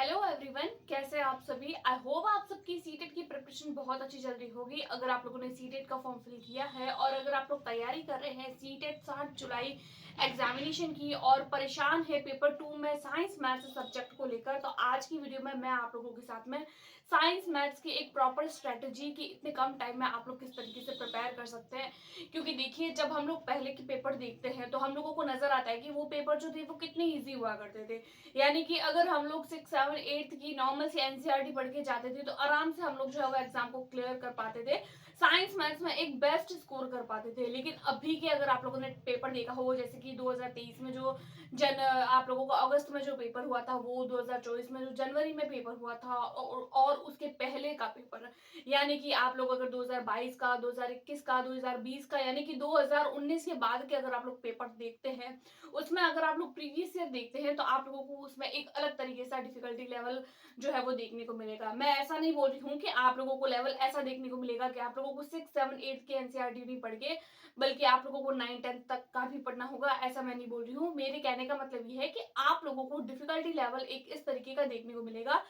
Hello everyone, कैसे हैं आप सभी। आई होप आप सबकी सीटेट की प्रिपरेशन बहुत अच्छी चल रही होगी। अगर आप लोगों ने सीटेट का फॉर्म फिल किया है और अगर आप लोग तैयारी कर रहे हैं सीटेट 7 जुलाई एग्जामिनेशन की और परेशान है पेपर 2 में साइंस मैथ्स सब्जेक्ट को लेकर, तो आज की वीडियो में मैं आप लोगों के साथ में साइंस मैथ्स की एक प्रॉपर स्ट्रेटेजी की इतने कम टाइम में आप लोग किस तरीके से प्रिपेयर कर सकते हैं। क्योंकि देखिए, जब हम लोग पहले के पेपर देखते हैं तो हम लोगों को नजर आता है कि वो पेपर जो थे वो कितने ईजी हुआ करते थे। यानी कि अगर हम लोग 6, 7, 8 की नॉर्मल सी एनसीईआरटी पढ़ के जाते थे तो आराम से हम लोग जो है वो एग्जाम को क्लियर कर पाते थे, साइंस मैथ्स में एक बेस्ट स्कोर कर पाते थे। लेकिन अभी के अगर आप लोगों ने पेपर देखा हो, जैसे कि 2023 में जो आप लोगों को अगस्त में जो पेपर हुआ था, वो 2024 में जो जनवरी में पेपर हुआ था, और उसके पहले का पेपर, यानी कि आप लोग अगर 2022 का, 2021 का, 2020 का, यानी कि 2019 के बाद के अगर आप लोग पेपर देखते हैं, उसमें अगर आप लोग प्रीवियस ईयर देखते हैं तो आप लोगों को उसमें एक अलग तरीके से डिफिकल्टी लेवल जो है वो देखने को मिलेगा। मैं ऐसा नहीं बोल रही हूँ कि आप लोगों को लेवल ऐसा देखने को मिलेगा कि आप लोगों को 6, 7, 8 के एनसीईआरटी नहीं पढ़ के, बल्कि आप लोगों को 9, 10 तक का भी पढ़ना होगा, ऐसा मैं नहीं बोल रही हूँ। मेरे कहने का मतलब ये है कि आप लोगों को डिफिकल्टी लेवल एक इस तरीके का देखने को मिलेगा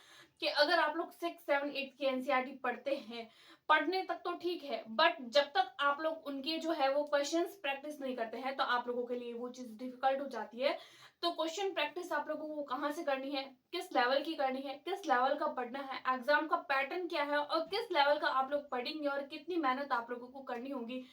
कि अगर आप लोग 6, 7, 8 की एनसीईआरटी पढ़ते हैं, पढ़ने तक तो ठीक है, बट जब तक आप लोग उनके जो है वो क्वेश्चंस प्रैक्टिस नहीं करते हैं तो आप लोगों के लिए वो चीज डिफिकल्ट हो जाती है। तो क्वेश्चन प्रैक्टिस आप लोगों को कहाँ से करनी है, किस लेवल की करनी है, किस लेवल का पढ़ना है, एग्जाम का पैटर्न क्या है और किस लेवल का आप लोग पढ़ेंगे और कितनी मेहनत आप लोगों को करनी होगी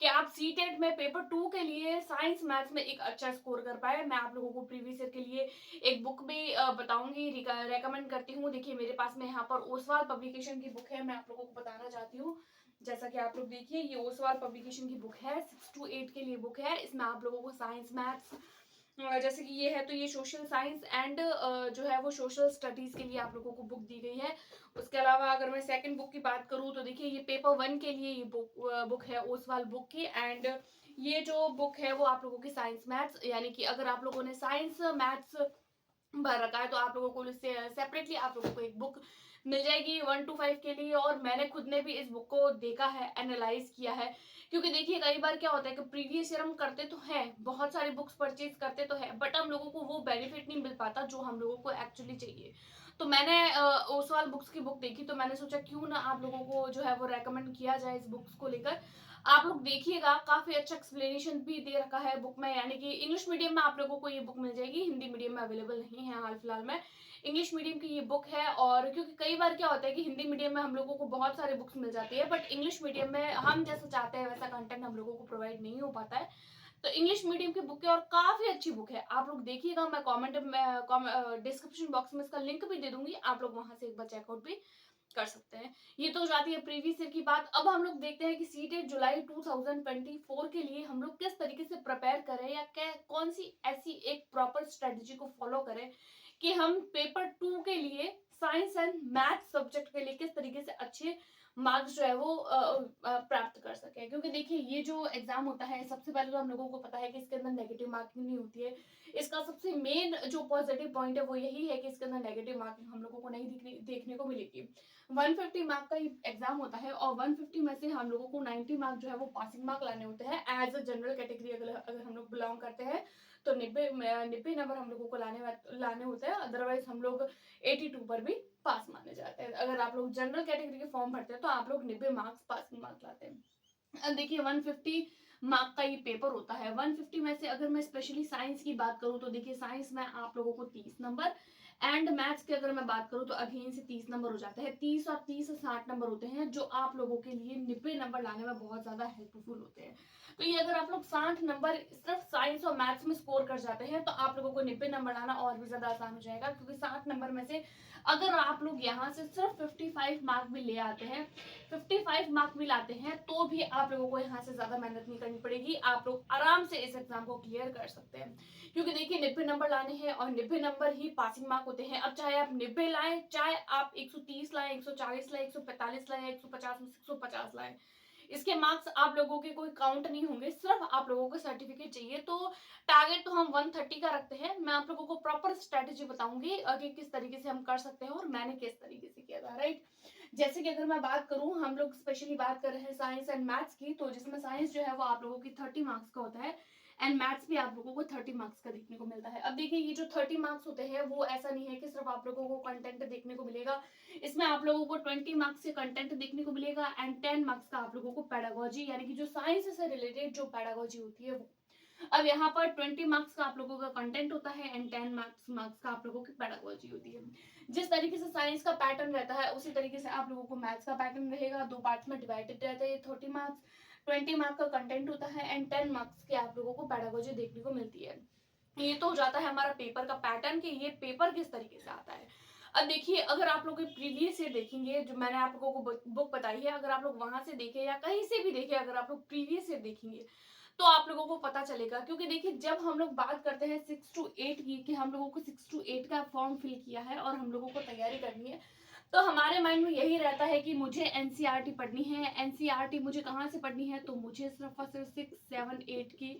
कि आप सीटेट में पेपर 2 के लिए साइंस मैथ्स में एक अच्छा स्कोर कर पाए। मैं आप लोगों को प्रीवियस ईयर के लिए एक बुक भी बताऊंगी, रेकमेंड करती हूँ। देखिए, मेरे पास में यहाँ पर ओसवाल पब्लिकेशन की बुक है, मैं आप लोगों को बताना चाहती हूँ। जैसा कि आप लोग देखिए, ये ओसवाल पब्लिकेशन की बुक है, 6 to 8 के लिए बुक है। इसमें आप लोगों को साइंस मैथ्स, जैसे कि ये है तो ये सोशल साइंस एंड जो है वो सोशल स्टडीज के लिए आप लोगों को बुक दी गई है। उसके अलावा अगर मैं सेकंड बुक की बात करूँ तो देखिए, ये पेपर 1 के लिए ये बुक है ओसवाल बुक की। एंड ये जो बुक है वो आप लोगों की साइंस मैथ्स, यानी कि अगर आप लोगों ने साइंस मैथ्स भर रखा है तो आप लोगों को इससे सेपरेटली आप लोगों को एक बुक मिल जाएगी 1 to 5 के लिए। और मैंने खुद ने भी इस बुक को देखा है, एनालाइज किया है। क्योंकि देखिए, कई बार क्या होता है कि प्रीवियस ईयर हम करते तो हैं, बहुत सारी बुक्स परचेज करते तो है, बट हम लोगों को वो बेनिफिट नहीं मिल पाता जो हम लोगों को एक्चुअली चाहिए। तो मैंने ओसवाल बुक्स की बुक देखी, तो मैंने सोचा क्यों ना आप लोगों को जो है वो रेकमेंड किया जाए इस बुक्स को लेकर। आप लोग देखिएगा, काफी अच्छा एक्सप्लेनेशन भी दे रखा है बुक में, यानी कि इंग्लिश मीडियम में आप लोगों को ये बुक मिल जाएगी, हिंदी मीडियम में अवेलेबल नहीं है हाल फिलहाल में। इंग्लिश मीडियम की ये बुक है। और क्योंकि कई बार क्या होता है कि हिंदी मीडियम में हम लोगों को बहुत सारे बुक्स मिल जाती है, बट इंग्लिश मीडियम में हम जैसा चाहते हैं वैसा कंटेंट हम लोगों को प्रोवाइड नहीं हो पाता है। तो इंग्लिश मीडियम की बुक है और काफी अच्छी बुक है, आप लोग देखिएगा। मैं कॉमेंट में डिस्क्रिप्शन बॉक्स में इसका लिंक भी दे दूंगी, आप लोग वहां से एक बार चेकआउट भी कर सकते हैं। ये तो हो जाती है प्रीवियस ईयर की बात। अब हम लोग देखते हैं कि सीटेट जुलाई 2024 के लिए हम लोग किस तरीके से प्रिपेयर करें, या क्या कौन सी ऐसी एक प्रॉपर स्ट्रेटेजी को फॉलो करें कि हम पेपर 2 के लिए साइंस एंड मैथ सब्जेक्ट के लिए किस तरीके से अच्छे मार्क्स जो है वो प्राप्त कर सके। क्योंकि देखिए, ये जो एग्जाम होता है, सबसे पहले तो हम लोगों को पता है कि इसके अंदर नेगेटिव मार्किंग नहीं होती है। इसका सबसे मेन जो पॉजिटिव पॉइंट है वो यही है कि इसके अंदर नेगेटिव मार्किंग हम लोगों को नहीं देखने को मिलेगी। 150 मार्क का एग्जाम होता है और 150 में से हम लोगों को 90 मार्क जो है वो पासिंग मार्क लाने होते हैं एज अ जनरल कैटेगरी। अगर हम लोग बिलोंग करते हैं तो 90 नंबर हम लोगों को लाने होते हैं, अदरवाइज हम लोग 82 पर भी पास माने जाते हैं। अगर आप लोग जनरल कैटेगरी के फॉर्म भरते हैं तो आप लोग 90 मार्क्स पासिंग मार्क लाते हैं। देखिए, 150 मार्क का ये पेपर होता है। 150 में से अगर मैं स्पेशली साइंस की बात करूं तो देखिए, साइंस में आप लोगों को 30 नंबर, एंड मैथ्स की अगर मैं बात करूं तो अगेन से 30 नंबर हो जाते हैं। 30 और 30 से 60 नंबर होते हैं, जो आप लोगों के लिए 90 नंबर लाने में बहुत ज्यादा हेल्पफुल होते हैं। तो ये अगर आप लोग 60 नंबर सिर्फ साइंस और मैथ्स में स्कोर कर जाते हैं तो आप लोगों को 90 नंबर लाना और भी ज्यादा आसान हो जाएगा। क्योंकि 60 नंबर में से अगर आप लोग यहाँ से सिर्फ 55 मार्क भी ले आते हैं, 55 मार्क भी लाते हैं, तो भी आप लोगों को यहाँ से ज्यादा मेहनत नहीं करनी पड़ेगी, आप लोग आराम से इस एग्जाम को क्लियर कर सकते हैं। क्योंकि देखिए, 90 नंबर लाने हैं और 90 नंबर ही पासिंग मार्क होते हैं। अब चाहे आप 90 लाएं, चाहे आप 130 लाएं, 140 लाएं, 145 लाएं, 150 में 150 लाएं, इसके मार्क्स आप लोगों के कोई काउंट नहीं होंगे, सिर्फ आप लोगों को सर्टिफिकेट चाहिए। तो टारगेट तो हम 130 का रखते हैं। मैं आप लोगों को प्रॉपर स्ट्रेटेजी बताऊंगी कि किस तरीके से हम कर सकते हैं और मैंने किस तरीके से किया था, राइट। जैसे कि अगर मैं बात करूं, हम लोग स्पेशली बात कर रहे हैं साइंस एंड मैथ्स की, तो जिसमें साइंस जो है वो आप लोगों की 30 मार्क्स का होता है एंड मैथ्स भी आप लोगों को 30 मार्क्स का देखने को मिलता है। अब देखिए ये जो 30 मार्क्स होते हैं वो ऐसा नहीं है कि सिर्फ आप लोगों को कंटेंट देखने को मिलेगा, इसमें आप लोगों को 20 मार्क्स से कंटेंट देखने को मिलेगा एंड 10 मार्क्स का आप लोगों को पेडागोजी यानी कि जो साइंस से रिलेटेड जो पेडागोजी होती है वो। अब यहाँ पर 20 मार्क्स का आप लोगों का कंटेंट होता है एंड 10 मार्क्स का आप लोगों की पेडागोजी होती है। जिस तरीके से साइंस का पैटर्न रहता है उसी तरीके से आप लोगों को मैथ्स का पैटर्न रहेगा, 2 पार्ट्स में डिवाइडेड रहता है। 30 मार्क्स 20 मार्क्स का कंटेंट होता है एंड 10 मार्क्स के आप लोगों को पेडागोजी देखने को मिलती है। ये तो हो जाता है हमारा पेपर का पैटर्न कि ये पेपर किस तरीके से आता है। अब देखिए अगर आप लोग प्रीवियस ईयर देखेंगे, जो मैंने आप लोगों को बुक बताई है, अगर आप लोग वहां से देखें या कहीं से भी देखें, अगर आप लोग प्रीवियस ईयर देखेंगे तो आप लोगों को पता चलेगा। क्योंकि देखिए जब हम लोग बात करते हैं 6 to 8 की कि हम लोगों को 6 to 8 का फॉर्म फिल किया है और हम लोगों को तैयारी करनी है, तो हमारे माइंड में यही रहता है कि मुझे एनसीईआरटी पढ़नी है। एनसीईआरटी मुझे कहाँ से पढ़नी है, तो मुझे सिर्फ और सिर्फ 6, 7, 8 की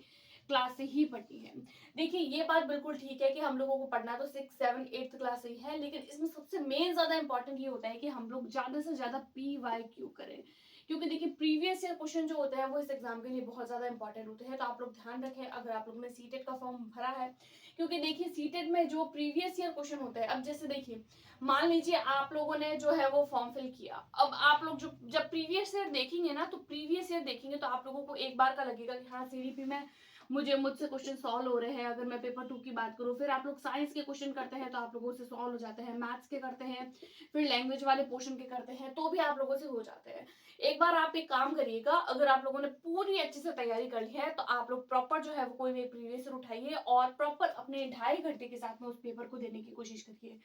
क्लास से ही पढ़नी है। देखिए ये बात बिल्कुल ठीक है कि हम लोगों को पढ़ना तो 6, 7, 8 क्लास से ही है, लेकिन इसमें सबसे मेन ज्यादा इंपॉर्टेंट ये होता है कि हम लोग ज्यादा से ज्यादा PYQ करें। क्योंकि देखिए प्रीवियस ईयर क्वेश्चन जो होते हैं वो इस एग्जाम के लिए बहुत ज्यादा इंपॉर्टेंट होते हैं, तो आप लोग ध्यान रखें अगर आप लोगों ने सीटेट का फॉर्म भरा है। क्योंकि देखिए सीटेट में जो प्रीवियस ईयर क्वेश्चन होते हैं, अब जैसे देखिए मान लीजिए आप लोगों ने जो है वो फॉर्म फिल किया, अब आप लोग जो जब प्रीवियस ईयर देखेंगे ना, तो प्रीवियस ईयर देखेंगे तो आप लोगों को एक बार का लगेगा कि हाँ सीडीपी में मुझसे क्वेश्चन सॉल्व हो रहे हैं। अगर मैं पेपर 2 की बात करूँ, फिर आप लोग साइंस के क्वेश्चन करते हैं तो आप लोगों से सॉल्व हो जाते हैं, मैथ्स के करते हैं, फिर लैंग्वेज वाले पोर्शन के करते हैं तो भी आप लोगों से हो जाते हैं। एक बार आप एक काम करिएगा, अगर आप लोगों ने पूरी अच्छे से तैयारी कर ली है तो आप लोग प्रॉपर जो है वो कोई भी प्रीवियस ईयर उठाइए और प्रॉपर अपने 2.5 घंटे के साथ में उस पेपर को देने की कोशिश करिए।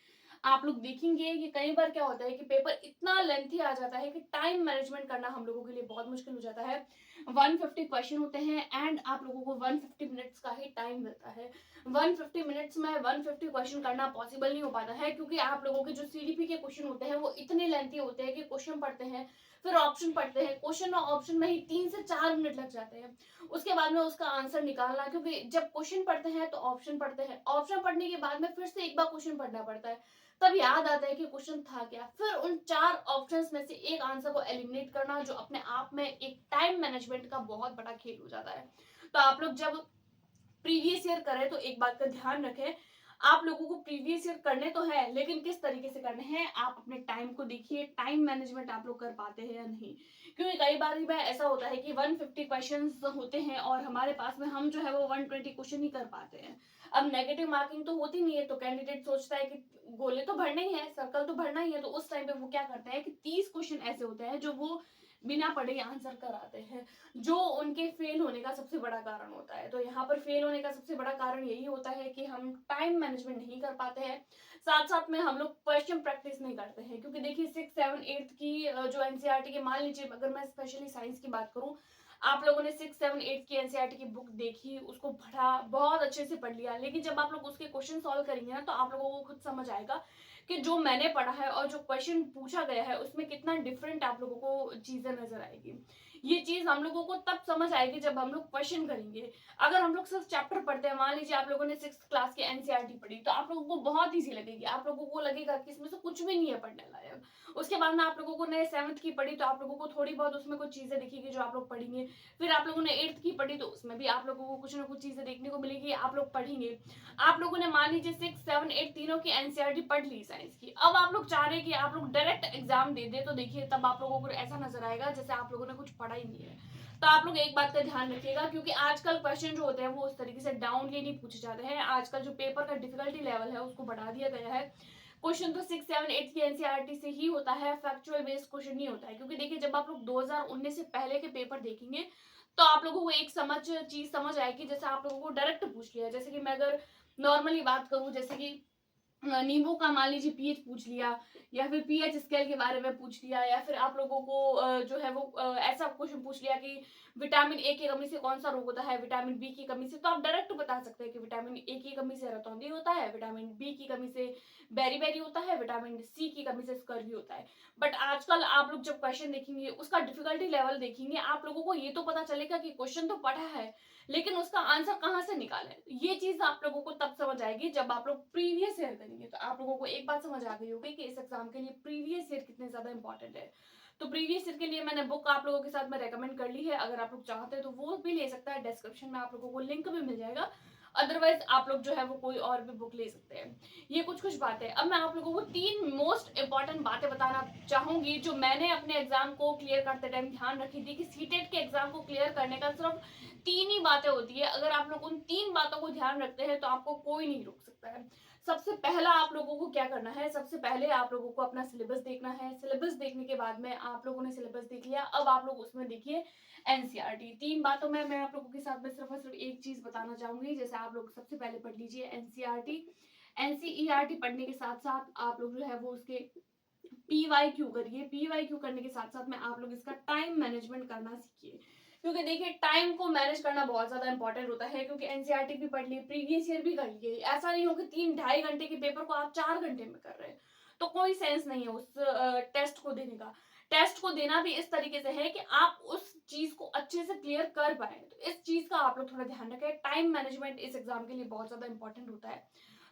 आप लोग देखेंगे कि कई बार क्या होता है कि पेपर इतना लेंथी आ जाता है कि टाइम मैनेजमेंट करना हम लोगों के लिए बहुत मुश्किल हो जाता है। 150 क्वेश्चन होते हैं एंड आप लोगों को 150 मिनट्स का ही टाइम मिलता है। 150 मिनट्स में 150 क्वेश्चन करना पॉसिबल नहीं हो पाता है, क्योंकि आप लोगों के जो सीडीपी के क्वेश्चन होते हैं वो इतने लेंथी होते हैं कि क्वेश्चन पढ़ते हैं, फिर ऑप्शन पढ़ते हैं, क्वेश्चन और ऑप्शन में ही 3 से 4 मिनट लग जाते हैं। उसके बाद में उसका आंसर निकालना, क्योंकि जब क्वेश्चन पढ़ते हैं तो ऑप्शन पढ़ते हैं, ऑप्शन पढ़ने के बाद में फिर से एक बार क्वेश्चन पढ़ना पड़ता है, तब याद आता है कि क्वेश्चन था क्या, फिर उन 4 ऑप्शंस में से एक आंसर को एलिमिनेट करना, जो अपने आप में एक टाइम मैनेजमेंट का बहुत बड़ा खेल हो जाता है। तो आप लोग जब प्रीवियस ईयर करें तो एक बात का ध्यान रखें, आप लोगों को प्रीवियस ईयर करने तो है, लेकिन किस तरीके से करने हैं, आप अपने टाइम को देखिए, टाइम मैनेजमेंट आप लोग कर पाते हैं या नहीं। क्योंकि कई बार में ऐसा होता है कि 150 क्वेश्चंस होते हैं और हमारे पास में हम जो है वो 120 क्वेश्चन ही कर पाते हैं। अब नेगेटिव मार्किंग तो होती नहीं है, तो कैंडिडेट सोचता है कि गोले तो भरने ही है, सर्कल तो भरना ही है, तो उस टाइम पे वो क्या करते हैं कि 30 क्वेश्चन ऐसे होते हैं जो वो बिना पढ़े आंसर कराते हैं, जो उनके फेल होने का सबसे बड़ा कारण होता है। तो यहाँ पर फेल होने का सबसे बड़ा कारण यही होता है कि हम टाइम मैनेजमेंट नहीं कर पाते हैं, साथ साथ में हम लोग क्वेश्चन प्रैक्टिस नहीं करते हैं। क्योंकि देखिए 6, 7, 8 की जो एनसीईआरटी के, मान लीजिए अगर मैं स्पेशली साइंस की बात करूँ, आप लोगों ने 6, 7, 8 की एनसीईआरटी की बुक देखी, उसको पढ़ा, बहुत अच्छे से पढ़ लिया, लेकिन जब आप लोग उसके क्वेश्चन सॉल्व करेंगे ना, तो आप लोगों को खुद समझ आएगा कि जो मैंने पढ़ा है और जो क्वेश्चन पूछा गया है उसमें कितना डिफरेंट आप लोगों को चीजें नजर आएगी। ये चीज हम लोगों को तब समझ आएगी जब हम लोग क्वेश्चन करेंगे। अगर हम लोग सिर्फ चैप्टर पढ़ते हैं, मान लीजिए आप लोगों ने 6th क्लास की एनसीईआरटी पढ़ी, तो आप लोगों को बहुत ईजी लगेगी, आप लोगों को लगेगा कि इसमें से कुछ भी नहीं है पढ़ने लायक। उसके बाद में आप लोगों को ने 7th की पढ़ी, तो आप लोगों को थोड़ी बहुत उसमें कुछ चीजें दिखेगी जो आप लोग पढ़ेंगे। फिर आप लोगों ने 8th की पढ़ी, तो उसमें भी आप लोगों को कुछ ना कुछ चीजें देखने को मिलेगी, आप लोग पढ़ेंगे। आप लोगों ने मान लीजिए 6, 7, 8 तीनों की एनसीईआरटी पढ़ ली साइंस की, अब आप लोग चाह रहे हैं कि आप लोग डायरेक्ट एग्जाम दे दे, तो देखिए तब आप लोगों को ऐसा नजर आएगा जैसे आप लोगों ने कुछ पढ़ा ही नहीं है। तो आप लोग एक बात का ध्यान रखिएगा, क्योंकि आजकल क्वेश्चन जो होते हैं वो उस तरीके से डाउनली नहीं पूछे जाते हैं। आजकल जो पेपर का डिफिकल्टी लेवल है उसको बढ़ा दिया गया है। क्वेश्चन तो 6, 7, 8 की एनसीईआरटी से ही होता है, फैक्चुअल बेस्ड क्वेश्चन नहीं होता है। क्योंकि देखिए जब आप लोग 2019 से पहले के पेपर देखेंगे तो आप लोगों को एक चीज समझ आएगी, जैसे आप लोगों को डायरेक्ट पूछ लिया। जैसे कि मैं अगर नॉर्मली बात करूं, जैसे कि नींबू का मान लीजिए पीएच पूछ लिया, या फिर पीएच स्केल के बारे में पूछ लिया, या फिर आप लोगों को जो है वो ऐसा क्वेश्चन पूछ लिया कि विटामिन ए की कमी से कौन सा रोग होता है, विटामिन बी की कमी से, तो आप डायरेक्ट बता सकते हैं कि विटामिन ए की कमी से रतौंधी होता है, विटामिन बी की कमी से बेरी बेरी होता है, विटामिन सी की कमी से स्कर्वी होता है। बट आजकल आप लोग जब क्वेश्चन देखेंगे, उसका डिफिकल्टी लेवल देखेंगे, आप लोगों को ये तो पता चलेगा कि क्वेश्चन तो पढ़ा है, लेकिन उसका आंसर कहाँ से निकालें, ये चीज आप लोगों को तब समझ आएगी जब आप लोग प्रीवियस ईयर करेंगे। तो आप लोगों को एक बात समझ आ गई होगी कि इस एग्जाम के लिए प्रीवियस ईयर कितने ज्यादा इंपॉर्टेंट है। तो प्रीवियस ईयर के लिए मैंने बुक आप लोगों के साथ में रेकमेंड कर ली है, अगर आप लोग चाहते हैं तो वो भी ले सकता है, डिस्क्रिप्शन में आप लोगों को लिंक भी मिल जाएगा। अदरवाइज आप लोग जो है वो कोई और भी बुक ले सकते हैं। ये कुछ बातें। अब मैं आप लोगों को 3 मोस्ट इंपॉर्टेंट बातें बताना चाहूंगी जो मैंने अपने एग्जाम को क्लियर करते टाइम ध्यान रखी थी कि सीटेट के एग्जाम को क्लियर करने का सिर्फ 3 ही बातें होती है। अगर आप लोग उन 3 बातों को ध्यान रखते हैं तो आपको कोई नहीं रोक सकता है। सबसे पहला आप लोगों को क्या करना है, सबसे पहले आप लोगों को अपना सिलेबस देखना है। सिलेबस देखने के बाद में आप लोगों ने सिलेबस देख लिया, अब आप लोग उसमें देखिए एनसीईआरटी। 3 बातों में मैं आप लोगों के साथ में सिर्फ और सिर्फ एक चीज बताना चाहूंगी। जैसे आप लोग सबसे पहले पढ़ लीजिए एनसीईआरटी। एनसीईआरटी पढ़ने के साथ साथ आप लोग जो है वो उसके पीवाईक्यू करिए। पीवाईक्यू करने के साथ साथ में आप लोग इसका टाइम मैनेजमेंट करना सीखिए, क्योंकि देखिए टाइम को मैनेज करना बहुत ज्यादा इंपॉर्टेंट होता है। क्योंकि एनसीईआरटी भी पढ़ लिए, प्रीवियस ईयर भी कर लिए, ऐसा नहीं हो कि 3-2.5 घंटे के पेपर को आप 4 घंटे में कर रहे हैं, तो कोई सेंस नहीं है उस टेस्ट को देने का। टेस्ट को देना भी इस तरीके से है कि आप उस चीज को अच्छे से क्लियर कर पाए। तो इस चीज का आप लोग थोड़ा ध्यान रखें। टाइम मैनेजमेंट इस एग्जाम के लिए बहुत ज्यादा इंपॉर्टेंट होता है।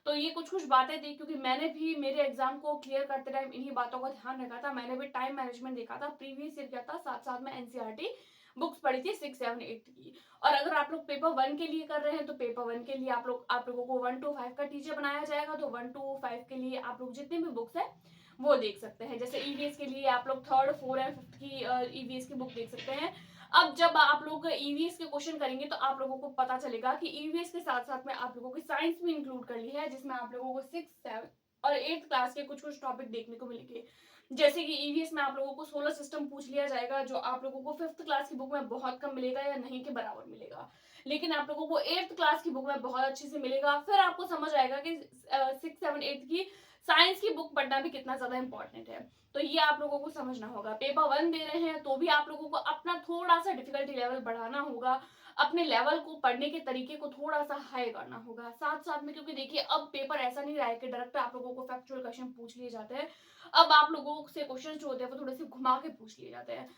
तो ये कुछ बातें थी, क्योंकि मैंने भी मेरे एग्जाम को क्लियर करते टाइम इन्हीं बातों का ध्यान रखा था। मैंने भी टाइम मैनेजमेंट देखा था, प्रीवियस ईयर किया था, साथ साथ में एनसीईआरटी बुक्स पढ़ी थी 6, 7, 8 की। और अगर आप लोग पेपर 1 के लिए कर रहे हैं तो पेपर 1 के लिए आप लोगों को 1 to 5 का टीचर बनाया जाएगा। तो 1 to 5 के लिए आप लोग जितने भी बुक्स है वो देख सकते हैं। जैसे ईवीएस के लिए आप लोग 3rd, 4 एंड 5th की ईवीएस की बुक देख सकते हैं। अब जब आप लोग ईवीएस के क्वेश्चन करेंगे तो आप लोगों को पता चलेगा कि ईवीएस के साथ साथ में आप लोगों की साइंस भी इंक्लूड कर ली है, जिसमें आप लोगों को 6, 7 और 8th क्लास के कुछ टॉपिक देखने को मिलेंगे। जैसे कि ईवीएस में आप लोगों को सोलर सिस्टम पूछ लिया जाएगा, जो आप लोगों को 5th क्लास की बुक में बहुत कम मिलेगा या नहीं के बराबर मिलेगा, लेकिन आप लोगों को 8th क्लास की बुक में बहुत अच्छे से मिलेगा। फिर आपको समझ आएगा कि 6, 7, 8 की साइंस की बुक पढ़ना भी कितना ज्यादा इंपॉर्टेंट है। तो ये आप लोगों को समझना होगा। पेपर 1 दे रहे हैं तो भी आप लोगों को अपना थोड़ा सा डिफिकल्टी लेवल बढ़ाना होगा, अपने लेवल को पढ़ने के तरीके को थोड़ा सा हाई करना होगा साथ साथ में। क्योंकि देखिए अब पेपर ऐसा नहीं रहा है कि डायरेक्ट आप लोगों को फैक्चुअल क्वेश्चन पूछ लिए जाते हैं। अब आप लोगों से क्वेश्चन जो होते हैं वो थोड़े से घुमा के पूछ लिए जाते हैं।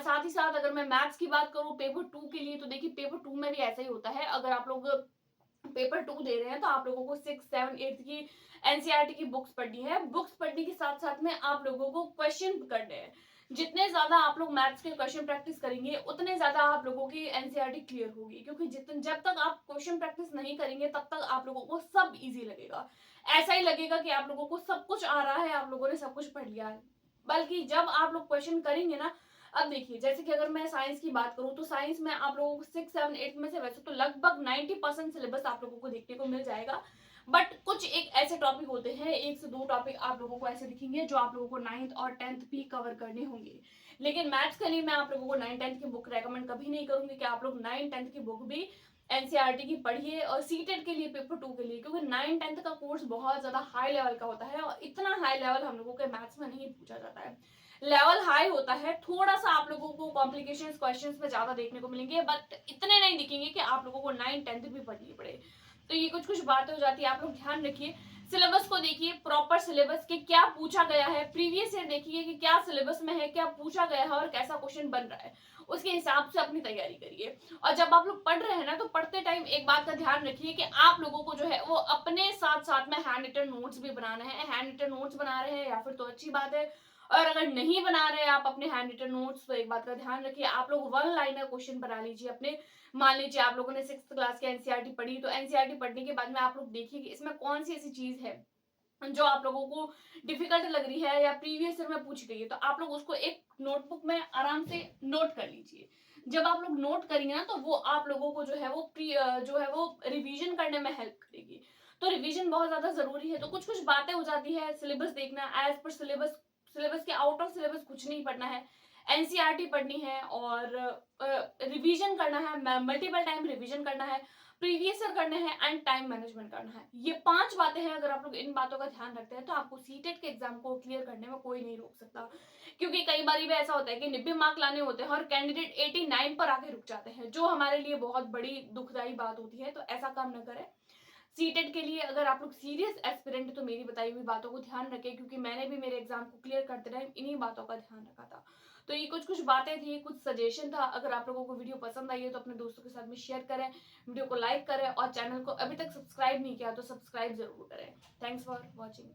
साथ ही साथ अगर मैं मैथ्स की बात करूं पेपर 2 के लिए, तो देखिए पेपर 2 में भी ऐसा ही होता है। अगर आप लोग पेपर 2 दे रहे हैं तो आप लोगों को 6, 7, 8 की एनसीईआरटी की बुक्स पढ़नी है। बुक्स पढ़ने के साथ साथ में आप लोगों को क्वेश्चन करने हैं। जितने ज्यादा आप लोग मैथ्स के क्वेश्चन प्रैक्टिस करेंगे उतने ज्यादा आप लोगों की एनसीईआरटी क्लियर होगी। क्योंकि जब तक आप क्वेश्चन प्रैक्टिस नहीं करेंगे तब तक आप लोगों को सब इजी लगेगा। ऐसा ही लगेगा कि आप लोगों को सब कुछ आ रहा है, आप लोगों ने सब कुछ पढ़ लिया है। बल्कि जब आप लोग क्वेश्चन करेंगे ना, अब देखिए जैसे कि अगर मैं साइंस की बात करूं तो साइंस में आप लोगों को 6, 7, 8 में से वैसे तो लगभग 90% सिलेबस आप लोगों को देखने को मिल जाएगा। बट कुछ एक ऐसे टॉपिक होते हैं, 1 से 2 टॉपिक आप लोगों को ऐसे दिखेंगे जो आप लोगों को 9th और 10th भी कवर करने होंगे। लेकिन मैथ्स के लिए मैं आप लोगों को 9, 10th की बुक रेकमेंड कभी नहीं करूंगी कि आप लोग 9, 10th की बुक भी एनसीईआरटी की पढ़िए। और सीटेट के लिए पेपर 2 के लिए, क्योंकि 9, 10th का कोर्स बहुत ज्यादा हाई लेवल का होता है और इतना हाई लेवल हम लोगों के मैथ्स में नहीं पूछा जाता है। लेवल हाई होता है, थोड़ा सा आप लोगों को कॉम्प्लिकेशंस क्वेश्चंस में ज्यादा देखने को मिलेंगे, बट इतने नहीं दिखेंगे कि आप लोगों को 9, 10th भी पढ़नी पड़े। तो ये कुछ बातें हो जाती है, आप लोग ध्यान रखिए। सिलेबस को देखिए, प्रॉपर सिलेबस के क्या पूछा गया है, प्रीवियस ईयर देखिए कि क्या सिलेबस में है, क्या पूछा गया है और कैसा क्वेश्चन बन रहा है, उसके हिसाब से अपनी तैयारी करिए। और जब आप लोग पढ़ रहे हैं ना तो पढ़ते टाइम एक बात का ध्यान रखिए कि आप लोगों को जो है वो अपने साथ साथ में हैंड रिटन नोट्स भी बनाने हैं। हैंड रिटन नोट्स बना रहे हैं या फिर तो अच्छी बात है, और अगर नहीं बना रहे आप अपने हैंड रिटन नोट्स तो एक बात का ध्यान रखिए, आप लोग 1 लाइनर क्वेश्चन बना लीजिए अपने। मान लीजिए आप लोगों ने 6th क्लास की एनसीईआरटी पढ़ी, तो एनसीईआरटी पढ़ने के बाद में आप लोग देखिए कि इसमें कौन सी ऐसी चीज है जो आप लोगों को डिफिकल्ट लग रही है या प्रीवियस ईयर में पूछी गई है, तो आप लोग उसको एक नोटबुक में आराम से नोट कर लीजिए। जब आप लोग नोट करेंगे ना तो वो आप लोगों को जो है वो रिवीजन करने में हेल्प करेगी। तो रिवीजन बहुत ज्यादा जरूरी है। तो कुछ बातें हो जाती है, सिलेबस देखना एज पर सिलेबस, सिलेबस के आउट ऑफ सिलेबस कुछ नहीं पढ़ना है, एनसीईआरटी पढ़नी है और रिवीजन करना है, मल्टीपल टाइम रिवीजन करना है, प्रीवियस ईयर करने हैं एंड टाइम मैनेजमेंट करना है। ये 5 बातें हैं, अगर आप लोग इन बातों का ध्यान रखते हैं तो आपको सीटेट के एग्जाम को क्लियर करने में कोई नहीं रोक सकता। क्योंकि कई बार भी ऐसा होता है कि 90 मार्क लाने होते हैं और कैंडिडेट 89 पर आके रुक जाते हैं, जो हमारे लिए बहुत बड़ी दुखदायी बात होती है। तो ऐसा काम न करें। सीटेट के लिए अगर आप लोग सीरियस एस्पिरेंट है तो मेरी बताई हुई बातों को ध्यान रखें, क्योंकि मैंने भी मेरे एग्जाम को क्लियर करते टाइम इन्हीं बातों का ध्यान रखा था। तो ये कुछ बातें थी, कुछ सजेशन था। अगर आप लोगों को वीडियो पसंद आई है तो अपने दोस्तों के साथ में शेयर करें, वीडियो को लाइक करें और चैनल को अभी तक सब्सक्राइब नहीं किया तो सब्सक्राइब जरूर करें। Thanks for watching.